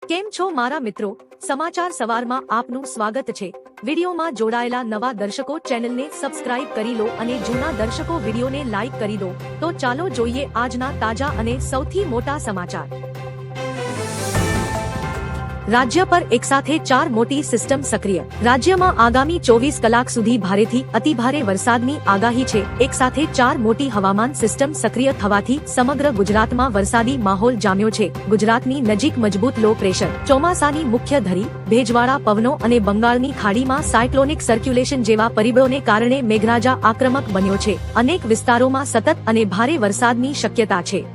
કેમ છો મારા મિત્રો? સમાચાર સવારમાં આપનું સ્વાગત છે। વિડીયોમાં જોડાયેલા નવા દર્શકો ચેનલને સબસ્ક્રાઇબ કરી લો અને જૂના દર્શકો વિડીયોને લાઇક કરી દો। તો ચાલો જોઈએ આજના તાજા અને સૌથી મોટા સમાચાર। રાજ્ય પર એકસાથે 4 મોટી સિસ્ટમ સક્રિય। રાજ્યમાં આગામી 24 કલાક સુધી ભારેથી અતિભારે વરસાદની આગાહી છે। એકસાથે 4 મોટી હવામાન સિસ્ટમ સક્રિય થવાથી સમગ્ર ગુજરાતમાં વરસાદી માહોલ જામ્યો છે। ગુજરાતની નજીક મજબૂત લો પ્રેશર, ચોમાસાની મુખ્ય ધરી, ભેજવાળા પવનો અને બંગાળની ખાડીમાં સાયક્લોનિક સર્ક્યુલેશન જેવા પરિબળોને કારણે મેઘરાજા આક્રમક બન્યો છે। અનેક વિસ્તારોમાં સતત અને ભારે વરસાદની શક્યતા છે।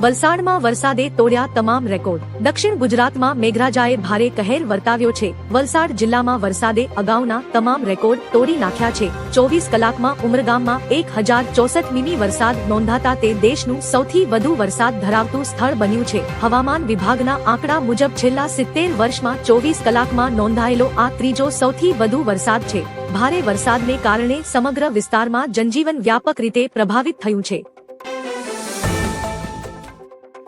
વલસાડમાં વરસાદે તોડ્યા તમામ રેકોર્ડ। દક્ષિણ ગુજરાતમાં મેઘરાજાએ ભારે કહેર વર્તાવ્યો છે। વલસાડ જિલ્લામાં વરસાદે અગાઉના તમામ રેકોર્ડ તોડી નાખ્યા છે। 24 કલાકમાં ઉમરગામમાં 1064 મીમી વરસાદ નોંધાતા તે દેશનું સૌથી વધુ વરસાદ ધરાવતું સ્થળ બન્યું છે। હવામાન વિભાગના આંકડા મુજબ છેલ્લા 70 વર્ષમાં 24 કલાકમાં નોંધાયેલો આ ત્રીજો સૌથી વધુ વરસાદ છે। ભારે વરસાદને કારણે સમગ્ર વિસ્તારમાં જનજીવન વ્યાપક રીતે પ્રભાવિત થયું છે।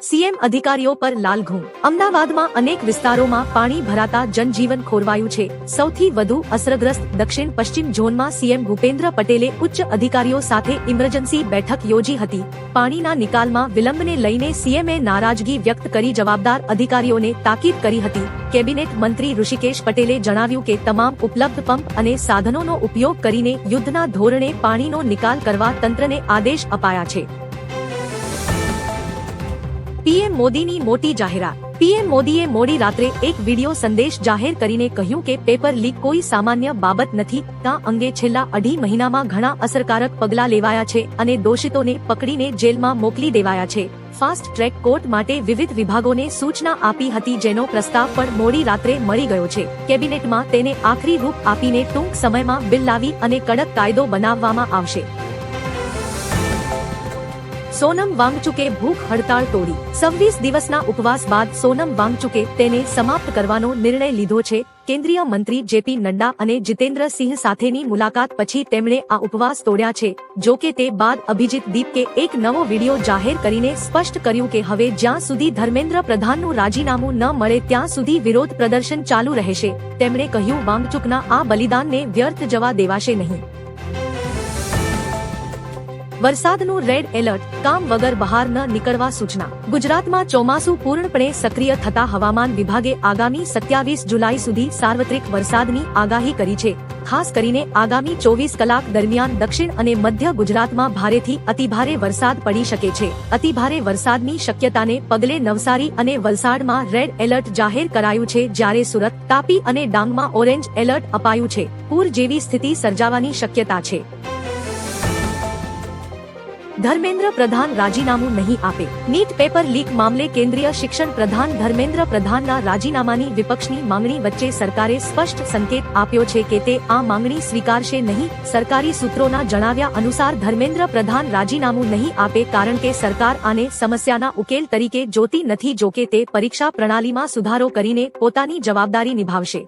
સીએમ અધિકારીઓ પર લાલઘૂમ। અમદાવાદમાં અનેક વિસ્તારોમાં પાણી ભરાતા જનજીવન ખોરવાયું છે। સૌથી વધુ અસરગ્રસ્ત દક્ષિણ પશ્ચિમ ઝોનમાં સીએમ ભૂપેન્દ્ર પટેલે ઉચ્ચ અધિકારીઓ સાથે ઇમરજન્સી બેઠક યોજી હતી। પાણીના નિકાલમાં વિલંબને લઈને સીએમએ નારાજગી વ્યક્ત કરી જવાબદાર અધિકારીઓને તાકીદ કરી હતી। કેબિનેટ મંત્રી ઋષિકેશ પટેલે જણાવ્યું કે તમામ ઉપલબ્ધ પંપ અને સાધનોનો ઉપયોગ કરીને યુદ્ધના ધોરણે પાણીનો નિકાલ કરવા તંત્રને આદેશ અપાયા છે। પીએમ મોદીની મોટી જાહેરાત। પીએમ મોદીએ મોડી રાત્રે એક વિડિયો સંદેશ જાહેર કરીને કહ્યું કે પેપર લીક કોઈ સામાન્ય બાબત નથી। આ અંગે છેલ્લા 2.5 મહિનામાં ઘણા અસરકારક પગલાં લેવાયા છે અને દોષિતોને પકડીને જેલમાં મોકલી દેવાયા છે। ફાસ્ટ ટ્રેક કોર્ટ માટે વિવિધ વિભાગોને સૂચના આપી હતી, જેનો પ્રસ્તાવ પણ મોડી રાત્રે મળી ગયો છે। કેબિનેટમાં તેને આખરી રૂપ આપીને ટૂંક સમયમાં બિલ લાવી અને કડક કાયદો બનાવવામાં આવશે। સોનમ વાંગચુકે ભૂખ હડતાળ તોડી। 26 દિવસના ઉપવાસ બાદ સોનમ વાંગચુકે તેને સમાપ્ત કરવાનો નિર્ણય લીધો છે। કેન્દ્રીય મંત્રી જેપી નડ્ડા અને જીતેન્દ્ર સિંહ સાથેની મુલાકાત પછી તેમણે આ ઉપવાસ તોડ્યા છે। જો કે તે બાદ અભિજીત દીપકે એક નવો વિડિયો જાહેર કરીને સ્પષ્ટ કર્યું કે હવે જ્યાં સુધી ધર્મેન્દ્ર પ્રધાનનું રાજીનામું ન મળે ત્યાં સુધી વિરોધ પ્રદર્શન ચાલુ રહેશે। તેમણે કહ્યું, વાંગચુકના આ બલિદાનને વ્યર્થ જવા દેવાશે નહીં। વરસાદનું રેડ એલર્ટ, કામ વગર બહાર ન નીકળવા સૂચના। ગુજરાતમાં ચોમાસું પૂર્ણપણે સક્રિય થતા હવામાન વિભાગે આગામી 27 જુલાઈ સુધી સાર્વત્રિક વરસાદની આગાહી કરી છે। ખાસ કરીને આગામી 24 કલાક દરમિયાન દક્ષિણ અને મધ્ય ગુજરાતમાં ભારેથી અતિભારે વરસાદ પડી શકે છે। અતિભારે વરસાદની શક્યતાને પગલે નવસારી અને વલસાડમાં રેડ એલર્ટ જાહેર કરાયું છે, જ્યારે સુરત, તાપી અને ડાંગમાં ઓરેન્જ એલર્ટ અપાયું છે। પૂર જેવી સ્થિતિ સર્જાવાની શક્યતા છે। ધર્મેન્દ્ર પ્રધાન રાજીનામું નહીં આપે। નીટ પેપર લીક મામલે કેન્દ્રીય શિક્ષણ પ્રધાન ધર્મેન્દ્ર પ્રધાનના રાજીનામાની વિપક્ષની માંગણી વચ્ચે સરકારે સ્પષ્ટ સંકેત આપ્યો છે કે તે આ માંગણી સ્વીકારશે નહીં। સરકારી સૂત્રોના જણાવ્યા અનુસાર ધર્મેન્દ્ર પ્રધાન રાજીનામું નહીં આપે કારણ કે સરકાર આને સમસ્યાના ઉકેલ તરીકે જોતી નથી। જોકે તે પરીક્ષા પ્રણાલીમાં સુધારો કરીને પોતાની જવાબદારી નિભાવશે।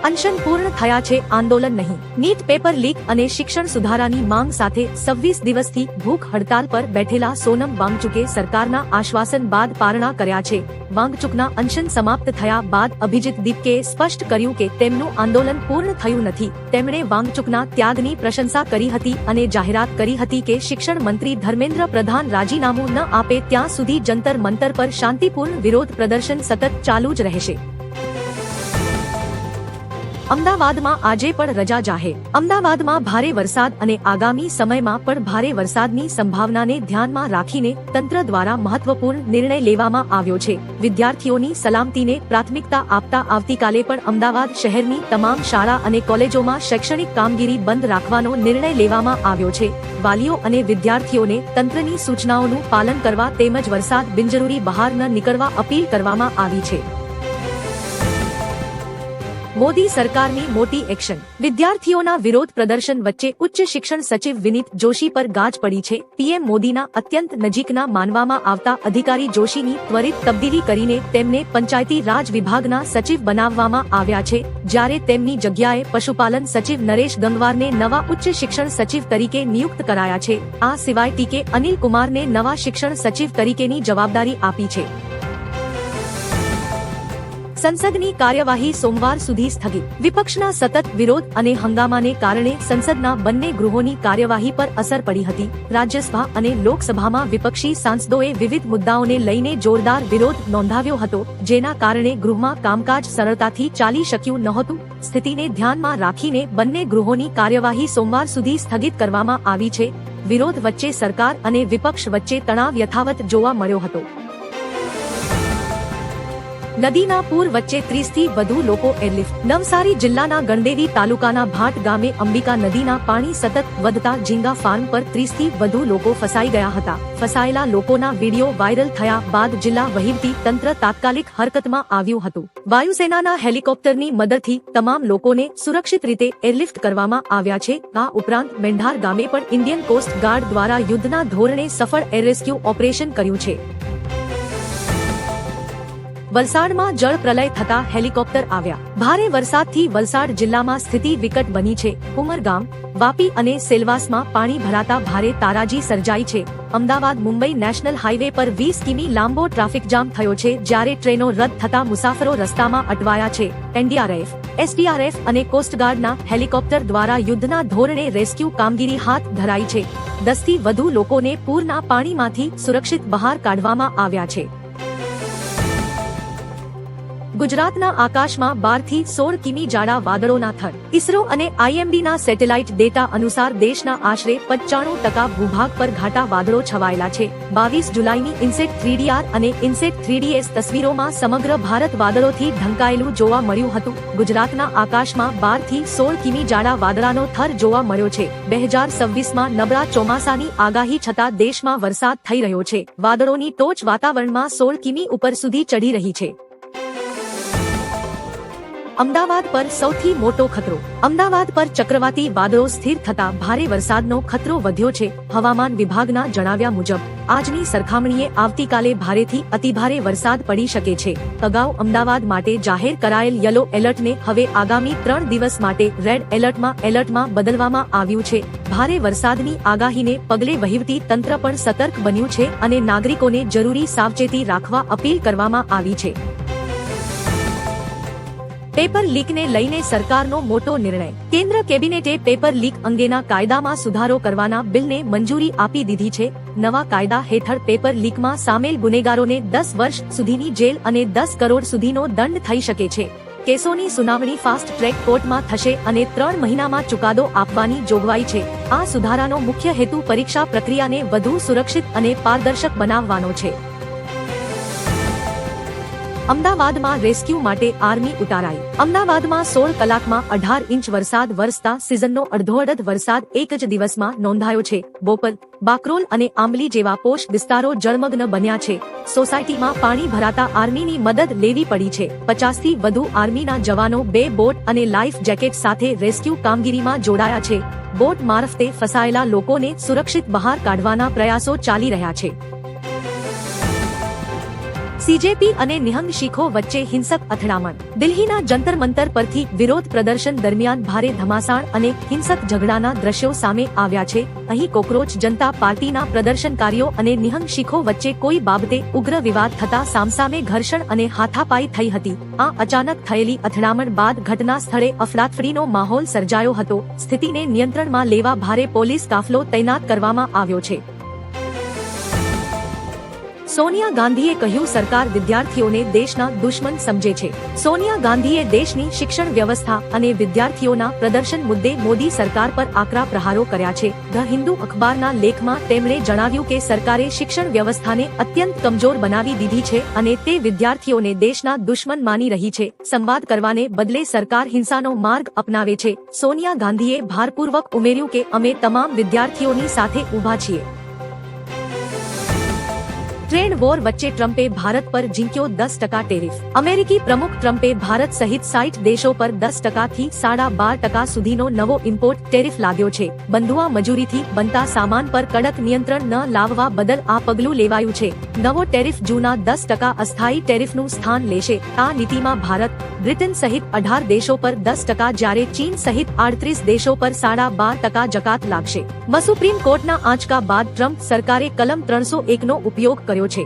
અનશન પૂર્ણ થયા છે, આંદોલન નહીં। નીટ પેપર લીક અને શિક્ષણ સુધારાની માંગ સાથે 26 દિવસથી ભૂખ હડતાલ પર બેઠેલા સોનમ વાંગચુકે સરકારના આશ્વાસન બાદ પારણા કર્યા છે। વાંગચુકના અનશન સમાપ્ત થયા બાદ અભિજીત દીપકે સ્પષ્ટ કર્યું કે તેમનું આંદોલન પૂર્ણ થયું નથી। તેમણે વાંગચુકના ત્યાગની પ્રશંસા કરી હતી અને જાહેરાત કરી હતી કે શિક્ષણ મંત્રી ધર્મેન્દ્ર પ્રધાન રાજીનામું ન આપે ત્યાં સુધી જંતર મંતર પર શાંતિપૂર્ણ વિરોધ પ્રદર્શન સતત ચાલુ જ રહેશે। અમદાવાદમાં આજે પણ રજા જાહેર। અમદાવાદમાં ભારે વરસાદ અને આગામી સમયમાં પણ ભારે વરસાદની સંભાવનાને ધ્યાનમાં રાખીને તંત્ર દ્વારા મહત્વપૂર્ણ નિર્ણય લેવામાં આવ્યો છે। વિદ્યાર્થીઓની સલામતીને પ્રાથમિકતા આપતા આવતીકાલે પણ અમદાવાદ શહેરની તમામ શાળા અને કોલેજોમાં શૈક્ષણિક કામગીરી બંધ રાખવાનો નિર્ણય લેવામાં આવ્યો છે। વાલીઓ અને વિદ્યાર્થીઓને તંત્રની સૂચનાઓનું પાલન કરવા તેમજ વરસાદ બિનજરૂરી બહાર ન નીકળવા અપીલ કરવામાં આવી છે। મોદી સરકારની મોટી એક્શન. વિદ્યાર્થીઓના વિરોધ પ્રદર્શન વચ્ચે ઉચ્ચ શિક્ષણ સચિવ વિનીત જોશી પર ગાજ પડી છે. પીએમ મોદીના અત્યંત નજીકના માનવામાં આવતા અધિકારી જોશીની ત્વરિત તબદીલી કરીને તેમને પંચાયતી રાજ વિભાગના સચિવ બનાવવામાં આવ્યા છે, જ્યારે તેમની જગ્યાએ પશુપાલન સચિવ નરેશ ગંગવારને નવા ઉચ્ચ શિક્ષણ સચિવ તરીકે નિયુક્ત કરાયા છે. આ સિવાય ટીકે અનિલ કુમારને નવા શિક્ષણ સચિવ તરીકેની જવાબદારી આપી છે. સંસદની કાર્યવાહી સોમવાર સુધી સ્થગિત. વિપક્ષના સતત વિરોધ અને હંગામાને કારણે સંસદના બંને ગૃહોની કાર્યવાહી પર અસર પડી હતી. રાજ્યસભા અને લોકસભામાં વિપક્ષી સાંસદોએ વિવિધ મુદ્દાઓને લઈને જોરદાર વિરોધ નોંધાવ્યો હતો, જેના કારણે ગૃહમાં કામકાજ સરળતાથી ચાલી શક્યું નહોતું. સ્થિતિને ધ્યાનમાં રાખીને બંને ગૃહોની કાર્યવાહી સોમવાર સુધી સ્થગિત કરવામાં આવી છે. વિરોધ વચ્ચે સરકાર અને વિપક્ષ વચ્ચે તણાવ યથાવત જોવા મળ્યો હતો. નદીના પૂર વચ્ચે 30થી વધુ લોકો એરલિફ્ટ. નવસારી જિલ્લાના ગણદેવી તાલુકાના ભાટ ગામે અંબિકા નદીના પાણી સતત વધતા ઝીંગા ફાર્મ પર 30થી વધુ લોકો ફસાઈ ગયા હતા. ફસાયેલા લોકોના વિડીયો વાયરલ થયા બાદ જિલ્લા વહીવટી તંત્ર તાત્કાલિક હરકતમાં આવ્યું હતું. વાયુસેનાના હેલિકોપ્ટરની મદદથી તમામ લોકોને સુરક્ષિત રીતે એરલિફ્ટ કરવામાં આવ્યા છે. આ ઉપરાંત મેંઢાર ગામે પણ ઇન્ડિયન કોસ્ટ ગાર્ડ દ્વારા યુદ્ધના ધોરણે સફળ એર રેસ્ક્યુ ઓપરેશન કર્યું છે. વલસાડમાં જળ પ્રલય થતા હેલિકોપ્ટર આવ્યા. ભારે વરસાદથી વલસાડ જિલ્લામાં સ્થિતિ વિકટ બની છે. ઉમરગામ, વાપી અને સેલવાસમાં પાણી ભરાતા ભારે તારાજી સર્જાઈ છે. અમદાવાદ મુંબઈ નેશનલ હાઈવે પર 20 કિમી લાંબો ટ્રાફિક જામ થયો છે, જ્યારે ટ્રેનો રદ થતા મુસાફરો રસ્તામાં અટવાયા છે. એનડીઆરએફ, એસડીઆરએફ અને કોસ્ટગાર્ડના હેલિકોપ્ટર દ્વારા યુદ્ધના ધોરણે રેસ્ક્યુ કામગીરી હાથ ધરાઈ છે. 10થી વધુ લોકોને પૂરના પાણીમાંથી સુરક્ષિત બહાર કાઢવામાં આવ્યા છે. ગુજરાતના આકાશમાં 12થી 16 કિમી જાડા વાદળોના થર. ઇસરો અને આઈએમડીના સેટેલાઇટ ડેટા અનુસાર દેશના આશરે 95% ભૂભાગ પર ઘાટા વાદળો છવાયેલા છે. 22 જુલાઈની ઇનસેટ 3DR અને ઇનસેટ 3DS તસવીરોમાં સમગ્ર ભારત વાદળોથી ઢંકાયેલું જોવા મળ્યું હતું. ગુજરાતના આકાશમાં 12થી 16 કિમી જાડા વાદળાનો થર જોવા મળ્યો છે. 2026માં નબળા ચોમાસાની આગાહી છતાં દેશમાં વરસાદ થઈ રહ્યો છે. વાદળોની ટોચ વાતાવરણમાં 16 કિમી ઉપર સુધી ચઢી રહી છે. અમદાવાદ પર સૌથી મોટો ખતરો. અમદાવાદ પર ચક્રવાતી વાદળો સ્થિર થતા ભારે વરસાદનો ખતરો વધ્યો છે. હવામાન વિભાગના જણાવ્યા મુજબ આજની સરખામણીએ આવતીકાલે ભારેથી અતિભારે વરસાદ પડી શકે છે. અગાઉ અમદાવાદ માટે જાહેર કરાયેલ યલો એલર્ટને હવે આગામી 3 દિવસ માટે રેડ એલર્ટમાં બદલવામાં આવ્યું છે. ભારે વરસાદની આગાહીને પગલે વહીવટી તંત્ર પણ સતર્ક બન્યું છે અને નાગરિકોને જરૂરી સાવચેતી રાખવા અપીલ કરવામાં આવી છે. પેપર લીકને લઈને સરકારનો મોટો નિર્ણય. કેન્દ્ર કેબિનેટે પેપર લીક અંગેના કાયદામાં સુધારો કરવાના બિલને મંજૂરી આપી દીધી છે. નવા કાયદા હેઠળ પેપર લીકમાં સામેલ ગુનેગારોને 10 વર્ષ સુધીની જેલ અને 10 કરોડ સુધીનો દંડ થઈ શકે છે. કેસોની સુનાવણી ફાસ્ટ ટ્રેક કોર્ટમાં થશે અને 3 મહિનામાં ચુકાદો આપવાની જોગવાઈ છે. આ સુધારાનો મુખ્ય હેતુ પરીક્ષા પ્રક્રિયાને વધુ સુરક્ષિત અને પારદર્શક બનાવવાનો છે. અમદાવાદમાં રેસ્ક્યુ માટે આર્મી ઉતારાઈ. અમદાવાદમાં 16 કલાકમાં 18 ઇંચ વરસાદ વરસતા સિઝનનો અડધોઅડધ વરસાદ એક જ દિવસમાં નોંધાયો છે. બોપલ, બાકરોલ અને આંબલી જેવા પોશ વિસ્તારો જળમગ્ન બન્યા છે. સોસાયટીમાં પાણી ભરાતા આર્મીની મદદ લેવી પડી છે. 50થી વધુ આર્મીના જવાનો 2 બોટ અને લાઈફ જેકેટ સાથે રેસ્ક્યુ કામગીરીમાં જોડાયા છે. બોટ મારફતે ફસાયેલા લોકોને સુરક્ષિત બહાર કાઢવાના પ્રયાસો ચાલી રહ્યા છે. સીજેપી અને નિહંગ શીખો વચ્ચે હિંસક અથડામણ. દિલ્હીના જંતર મંતર પરથી વિરોધ પ્રદર્શન દરમિયાન ભારે ધમાસાણ અને હિંસક ઝઘડાના દ્રશ્યો સામે આવ્યા છે. અહીં કોકરોચ જનતા પાર્ટીના પ્રદર્શનકારીઓ અને નિહંગ શીખો વચ્ચે કોઈ બાબતે ઉગ્ર વિવાદ થતા સામસામે ઘર્ષણ અને હાથાપાઈ થઈ હતી. આ અચાનક થયેલી અથડામણ બાદ ઘટના સ્થળે અફડાતફડીનો માહોલ સર્જાયો હતો. સ્થિતિને નિયંત્રણમાં લેવા ભારે પોલીસ કાફલો તૈનાત કરવામાં આવ્યો છે. સોનિયા ગાંધીએ કહ્યું, સરકાર વિદ્યાર્થીઓને દેશના દુશ્મન સમજે છે. સોનિયા ગાંધીએ દેશની શિક્ષણ વ્યવસ્થા અને વિદ્યાર્થીઓના પ્રદર્શન મુદ્દે મોદી સરકાર પર આકરા પ્રહારો કર્યા છે. ધ હિન્દુ અખબારના લેખમાં તેમણે જણાવ્યું કે સરકારે શિક્ષણ વ્યવસ્થાને અત્યંત કમજોર બનાવી દીધી છે અને તે વિદ્યાર્થીઓને દેશના દુશ્મન માની રહી છે. સંવાદ કરવાને બદલે સરકાર હિંસાનો માર્ગ અપનાવે છે. સોનિયા ગાંધીએ ભારપૂર્વક ઉમેર્યું કે અમે તમામ વિદ્યાર્થીઓની સાથે ઊભા છીએ. ટ્રેડ વોર વચ્ચે ટ્રમ્પે ભારત પર ઝીંક્યો 10% ટેરિફ। અમેરિકી પ્રમુખ ટ્રમ્પે ભારત સહિત 60 દેશો પર 10% થી 12.5% સુધીનો નવો ઇમ્પોર્ટ ટેરિફ લાગ્યો છે। બંધુઆ મજૂરીથી બનતા સામાન પર કડક નિયંત્રણ ન લાવવા બદલ આ પગલું લેવાયું છે। નવો ટેરિફ જૂના 10% અસ્થાયી ટેરિફનું સ્થાન લેશે। આ નીતિમાં ભારત, બ્રિટન સહિત 18 દેશો પર 10% જ્યારે ચીન સહિત 38 દેશો પર 12.5% જકાત લાગશે। સુપ્રીમ કોર્ટના આંચકા બાદ ટ્રમ્પ સરકારે કલમ 301નો ઉપયોગ કર્યો છે।